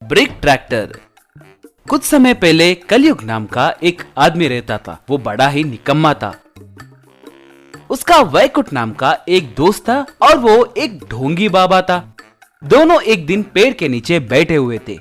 Brick tractor. कुछ समय पहले कलयुग नाम का एक आदमी रहता था। वो बड़ा ही निकम्मा था। उसका वैकुंठ नाम का एक दोस्त था और वो एक ढोंगी बाबा था। दोनों एक दिन पेड़ के नीचे बैठे हुए थे।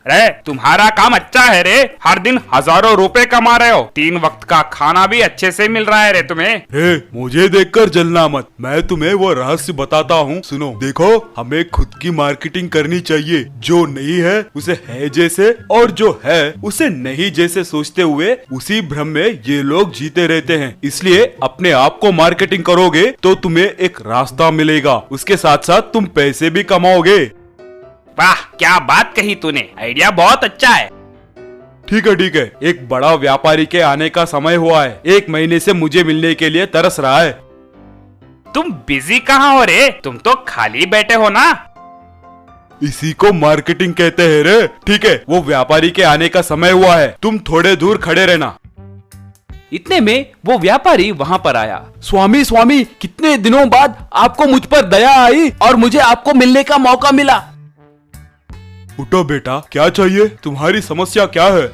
अरे तुम्हारा काम अच्छा है रे, हर दिन हजारों रुपए कमा रहे हो, 3 वक्त का खाना भी अच्छे से मिल रहा है रे तुम्हें। हे, मुझे देखकर जलना मत, मैं तुम्हें वो रहस्य बताता हूँ। सुनो, देखो, हमें खुद की मार्केटिंग करनी चाहिए। जो नहीं है उसे है जैसे, और जो है उसे नहीं जैसे सोचते हुए उसी भ्रम में ये लोग जीते रहते हैं। इसलिए अपने आप को मार्केटिंग करोगे तो तुम्हें एक रास्ता मिलेगा, उसके साथ साथ तुम पैसे भी कमाओगे। वाह, क्या बात कही तूने, आइडिया बहुत अच्छा है। ठीक है, एक बड़ा व्यापारी के आने का समय हुआ है। 1 महीने से मुझे मिलने के लिए तरस रहा है। तुम बिजी कहाँ हो रे? तुम तो खाली बैठे हो ना। इसी को मार्केटिंग कहते हैं रे। ठीक है, वो व्यापारी के आने का समय हुआ है, तुम थोड़े दूर खड़े रहना। इतने में वो व्यापारी वहाँ पर आया। स्वामी, कितने दिनों बाद आपको मुझ पर दया आई और मुझे आपको मिलने का मौका मिला। उठो बेटा, क्या चाहिए? तुम्हारी समस्या क्या है?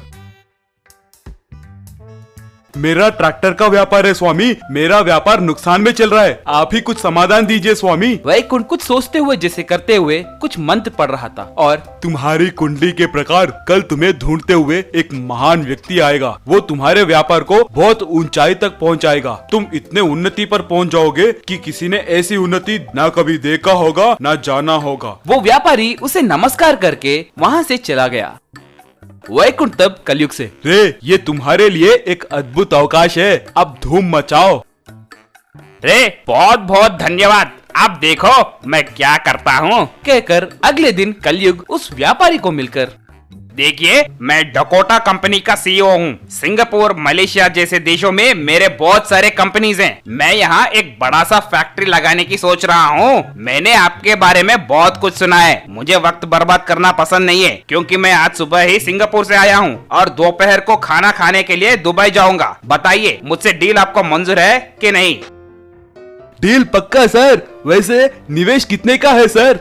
मेरा ट्रैक्टर का व्यापार है स्वामी, मेरा व्यापार नुकसान में चल रहा है, आप ही कुछ समाधान दीजिए स्वामी। वैकुंठ कुछ सोचते हुए जैसे करते हुए कुछ मंत्र पढ़ रहा था। और तुम्हारी कुंडली के प्रकार कल तुम्हें ढूंढते हुए एक महान व्यक्ति आएगा। वो तुम्हारे व्यापार को बहुत ऊंचाई तक पहुंचाएगा। तुम इतने उन्नति पर पहुंच जाओगे कि किसी ने ऐसी उन्नति ना कभी देखा होगा ना जाना होगा। वो व्यापारी उसे नमस्कार करके वहाँ से चला गया। वैकुंठ तब कलयुग से, रे, ये तुम्हारे लिए एक अद्भुत अवकाश है, अब धूम मचाओ। रे, बहुत बहुत धन्यवाद। आप देखो मैं क्या करता हूँ। कहकर अगले दिन कलयुग उस व्यापारी को मिलकर, देखिए, मैं डकोटा कंपनी का सीईओ हूँ। सिंगापुर, मलेशिया जैसे देशों में मेरे बहुत सारे कंपनीज हैं। मैं यहाँ एक बड़ा सा फैक्ट्री लगाने की सोच रहा हूँ। मैंने आपके बारे में बहुत कुछ सुना है। मुझे वक्त बर्बाद करना पसंद नहीं है, क्योंकि मैं आज सुबह ही सिंगापुर से आया हूँ और दोपहर को खाना खाने के लिए दुबई जाऊंगा। बताइए, मुझसे डील आपको मंजूर है कि नहीं? डील पक्का सर। वैसे निवेश कितने का है सर?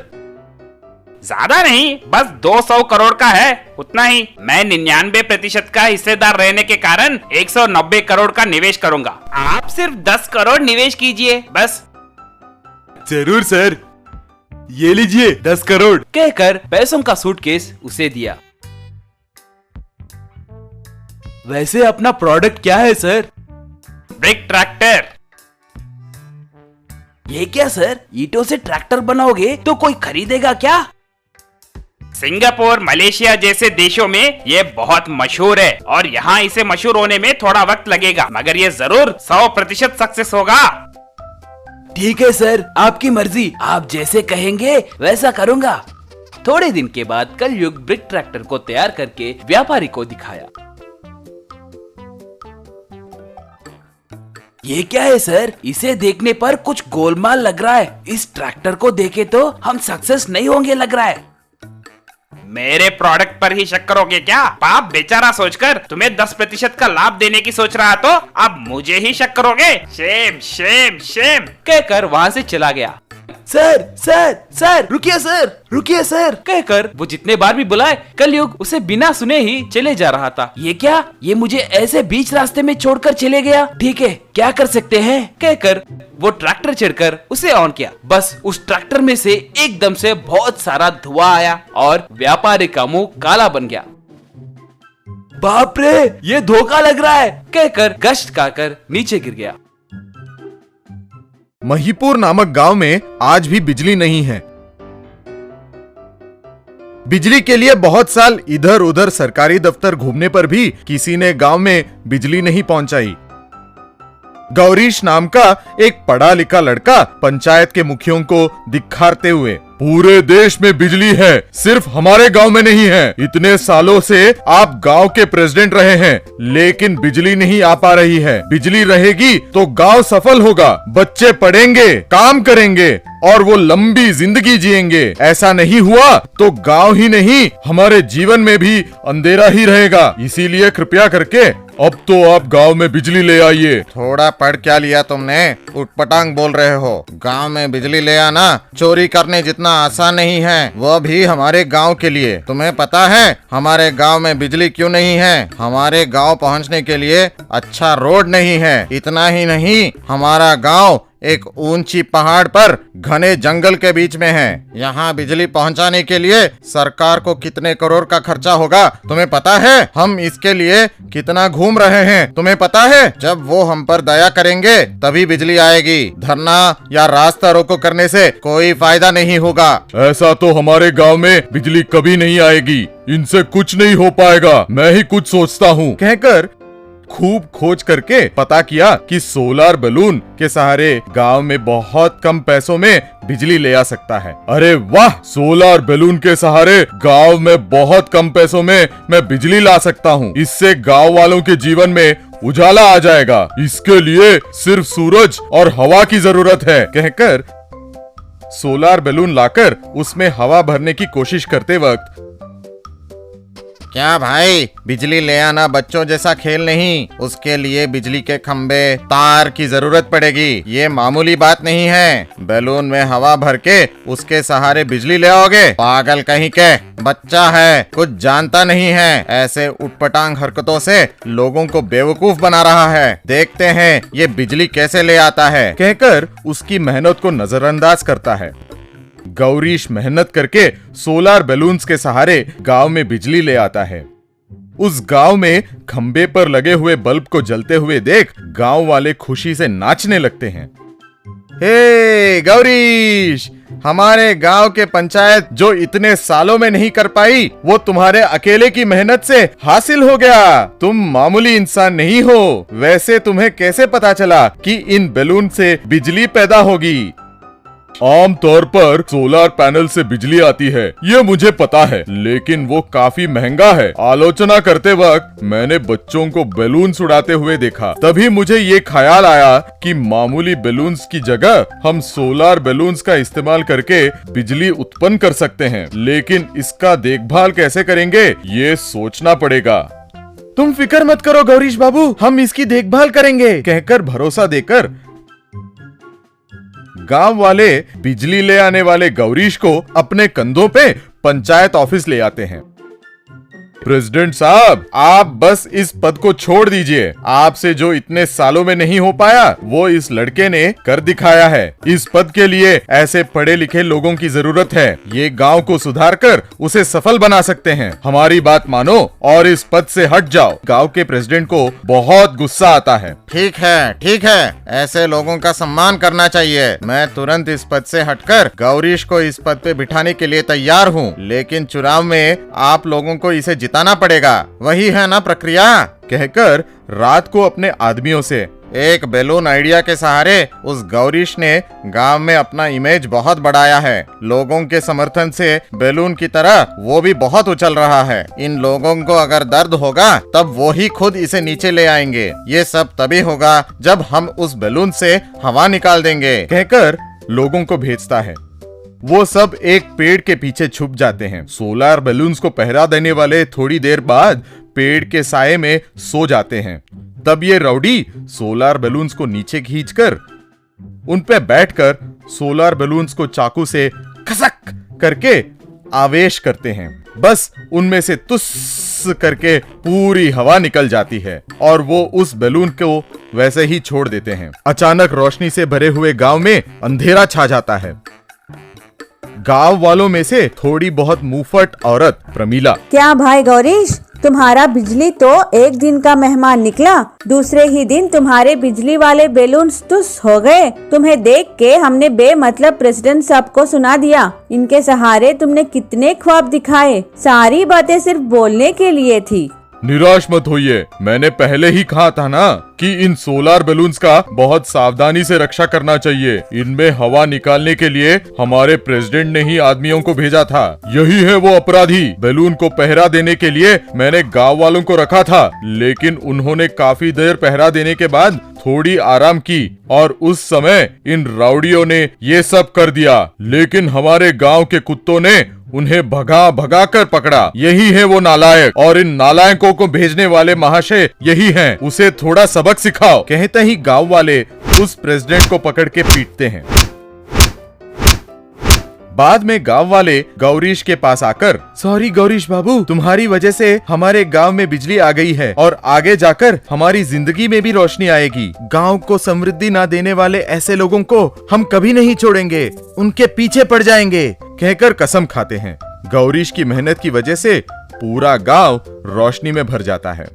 ज्यादा नहीं, बस 200 करोड़ का है, उतना ही। मैं 99% का हिस्सेदार रहने के कारण 190 करोड़ का निवेश करूंगा। आप सिर्फ 10 करोड़ निवेश कीजिए बस। जरूर सर, ये लीजिए 10 करोड़। कहकर पैसों का सूटकेस उसे दिया। वैसे अपना प्रोडक्ट क्या है सर? Brick tractor. ये क्या सर, ईंटों से ट्रैक्टर बनाओगे तो कोई खरीदेगा क्या? सिंगापुर, मलेशिया जैसे देशों में ये बहुत मशहूर है और यहाँ इसे मशहूर होने में थोड़ा वक्त लगेगा, मगर ये जरूर 100% सक्सेस होगा। ठीक है सर, आपकी मर्जी, आप जैसे कहेंगे वैसा करूंगा। थोड़े दिन के बाद कलयुग ब्रिक ट्रैक्टर को तैयार करके व्यापारी को दिखाया। ये क्या है सर? इसे देखने पर कुछ गोलमाल लग रहा है। इस ट्रैक्टर को देखे तो हम सक्सेस नहीं होंगे लग रहा है। मेरे प्रोडक्ट पर ही शक करोगे क्या? पाप बेचारा सोचकर तुम्हें 10% का लाभ देने की सोच रहा तो अब मुझे ही शक करोगे? Shem Shem Shem. कहकर वहाँ से चला गया। सर, रुकिए सर, कहकर वो जितने बार भी बुलाए कलयुग उसे बिना सुने ही चले जा रहा था। ये क्या? ये मुझे ऐसे बीच रास्ते में छोड़कर चले गया। ठीक है, क्या कर सकते हैं? कहकर वो ट्रैक्टर चढ़कर उसे ऑन किया। बस उस ट्रैक्टर में से एकदम से बहुत सारा धुआं आया और व्यापारी का मुंह काला बन गया। बाप रे, ये धोखा लग रहा है, कहकर गश्त खाकर नीचे गिर गया। महीपुर नामक गांव में आज भी बिजली नहीं है। बिजली के लिए बहुत साल इधर उधर सरकारी दफ्तर घूमने पर भी किसी ने गांव में बिजली नहीं पहुंचाई। गौरीश नाम का एक पढ़ा लिखा लड़का पंचायत के मुखियों को दिखाते हुए, पूरे देश में बिजली है, सिर्फ हमारे गांव में नहीं है। इतने सालों से आप गांव के प्रेसिडेंट रहे हैं, लेकिन बिजली नहीं आ पा रही है। बिजली रहेगी तो गांव सफल होगा, बच्चे पढ़ेंगे, काम करेंगे, और वो लंबी जिंदगी जिएंगे। ऐसा नहीं हुआ तो गांव ही नहीं हमारे जीवन में भी अंधेरा ही रहेगा। इसीलिए कृपया करके अब तो आप गांव में बिजली ले आइए। थोड़ा पढ़ क्या लिया तुमने? उटपटांग बोल रहे हो। गांव में बिजली ले आना चोरी करने जितना आसान नहीं है, वो भी हमारे गांव के लिए। तुम्हें पता है हमारे गांव में बिजली क्यों नहीं है? हमारे गांव पहुंचने के लिए अच्छा रोड नहीं है। इतना ही नहीं, हमारा गांव एक ऊंची पहाड़ पर घने जंगल के बीच में है। यहाँ बिजली पहुँचाने के लिए सरकार को कितने करोड़ का खर्चा होगा तुम्हें पता है? हम इसके लिए कितना घूम रहे हैं तुम्हें पता है? जब वो हम पर दया करेंगे तभी बिजली आएगी। धरना या रास्ता रोको करने से कोई फायदा नहीं होगा। ऐसा तो हमारे गांव में बिजली कभी नहीं आएगी, इनसे कुछ नहीं हो पाएगा, मैं ही कुछ सोचता हूँ। कहकर खूब खोज करके पता किया कि सोलार बैलून के सहारे गांव में बहुत कम पैसों में बिजली ले आ सकता है। अरे वाह, सोलार बैलून के सहारे गांव में बहुत कम पैसों में मैं बिजली ला सकता हूँ। इससे गांव वालों के जीवन में उजाला आ जाएगा। इसके लिए सिर्फ सूरज और हवा की जरूरत है। कहकर सोलार बैलून लाकर उसमें हवा भरने की कोशिश करते वक्त, क्या भाई, बिजली ले आना बच्चों जैसा खेल नहीं, उसके लिए बिजली के खंबे तार की जरूरत पड़ेगी। ये मामूली बात नहीं है। बैलून में हवा भर के उसके सहारे बिजली ले आओगे? पागल कहीं के, बच्चा है, कुछ जानता नहीं है। ऐसे उटपटांग हरकतों से लोगों को बेवकूफ बना रहा है। देखते हैं ये बिजली कैसे ले आता है। कहकर उसकी मेहनत को नजरअंदाज करता है। गौरीश मेहनत करके सोलार बैलून्स के सहारे गांव में बिजली ले आता है। उस गांव में खंबे पर लगे हुए बल्ब को जलते हुए देख गांव वाले खुशी से नाचने लगते हैं। हे गौरीश, हमारे गांव के पंचायत जो इतने सालों में नहीं कर पाई, वो तुम्हारे अकेले की मेहनत से हासिल हो गया। तुम मामूली इंसान नहीं हो। वैसे तुम्हें कैसे पता चला कि इन बैलून से बिजली पैदा होगी? आमतौर पर सोलर पैनल से बिजली आती है, ये मुझे पता है, लेकिन वो काफी महंगा है। आलोचना करते वक्त मैंने बच्चों को बैलून उड़ाते हुए देखा, तभी मुझे ये ख्याल आया कि मामूली बैलून्स की जगह हम सोलर बैलून्स का इस्तेमाल करके बिजली उत्पन्न कर सकते हैं। लेकिन इसका देखभाल कैसे करेंगे, ये सोचना पड़ेगा। तुम फिक्र मत करो गौरीश बाबू, हम इसकी देखभाल करेंगे। कहकर भरोसा देकर गांव वाले बिजली ले आने वाले गौरीश को अपने कंधों पे पंचायत ऑफिस ले आते हैं। प्रेसिडेंट साहब, आप बस इस पद को छोड़ दीजिए। आपसे जो इतने सालों में नहीं हो पाया, वो इस लड़के ने कर दिखाया है। इस पद के लिए ऐसे पढ़े लिखे लोगों की जरूरत है। ये गांव को सुधार कर उसे सफल बना सकते हैं। हमारी बात मानो और इस पद से हट जाओ। गांव के प्रेसिडेंट को बहुत गुस्सा आता है। ठीक है, ठीक है, ऐसे लोगों का सम्मान करना चाहिए। मैं तुरंत इस पद से हटकर गौरीश को इस पद पे बिठाने के लिए तैयार हूँ, लेकिन चुनाव में आप लोगों को इसे जिताना पड़ेगा। वही है ना प्रक्रिया? कहकर रात को अपने आदमियों से एक बैलून आइडिया के सहारे उस गौरीश ने गांव में अपना इमेज बहुत बढ़ाया है। लोगों के समर्थन से बैलून की तरह वो भी बहुत उछल रहा है। इन लोगों को अगर दर्द होगा तब वो ही खुद इसे नीचे ले आएंगे। ये सब तभी होगा जब हम उस बैलून से हवा निकाल देंगे। कहकर लोगों को भेजता है। वो सब एक पेड़ के पीछे छुप जाते हैं। सोलर बैलून्स को पहरा देने वाले थोड़ी देर बाद पेड़ के साये में सो जाते हैं। तब ये रउडी सोलर बैलून्स को नीचे खींचकर उन पे बैठकर सोलर बैलून्स को चाकू से खसक करके आवेश करते हैं। बस उनमें से तुस करके पूरी हवा निकल जाती है और वो उस बैलून को वैसे ही छोड़ देते हैं। अचानक रोशनी से भरे हुए गांव में अंधेरा छा जाता है। गांव वालों में से थोड़ी बहुत मुंहफट औरत प्रमीला, क्या भाई गौरीश, तुम्हारा बिजली तो एक दिन का मेहमान निकला, दूसरे ही दिन तुम्हारे बिजली वाले बैलून्स तुस हो गए। तुम्हें देख के हमने बेमतलब प्रेसिडेंट साहब को सुना दिया। इनके सहारे तुमने कितने ख्वाब दिखाए, सारी बातें सिर्फ बोलने के लिए थी। निराश मत होइए, मैंने पहले ही कहा था ना कि इन सोलर बैलून्स का बहुत सावधानी से रक्षा करना चाहिए। इनमें हवा निकालने के लिए हमारे प्रेसिडेंट ने ही आदमियों को भेजा था। यही है वो अपराधी। बैलून को पहरा देने के लिए मैंने गांव वालों को रखा था, लेकिन उन्होंने काफी देर पहरा देने के बाद थोड़ी आराम की और उस समय इन राउडियों ने ये सब कर दिया, लेकिन हमारे गांव के कुत्तों ने उन्हें भगा भगा कर पकड़ा। यही है वो नालायक, और इन नालायकों को भेजने वाले महाशय यही हैं। उसे थोड़ा सबक सिखाओ। कहते ही गांव वाले उस प्रेसिडेंट को पकड़ के पीटते हैं। बाद में गांव वाले गौरीश के पास आकर, सॉरी गौरीश बाबू, तुम्हारी वजह से हमारे गांव में बिजली आ गई है और आगे जाकर हमारी जिंदगी में भी रोशनी आएगी। गांव को समृद्धि ना देने वाले ऐसे लोगों को हम कभी नहीं छोड़ेंगे, उनके पीछे पड़ जाएंगे, कहकर कसम खाते हैं। गौरीश की मेहनत की वजह से पूरा गांव रोशनी में भर जाता है।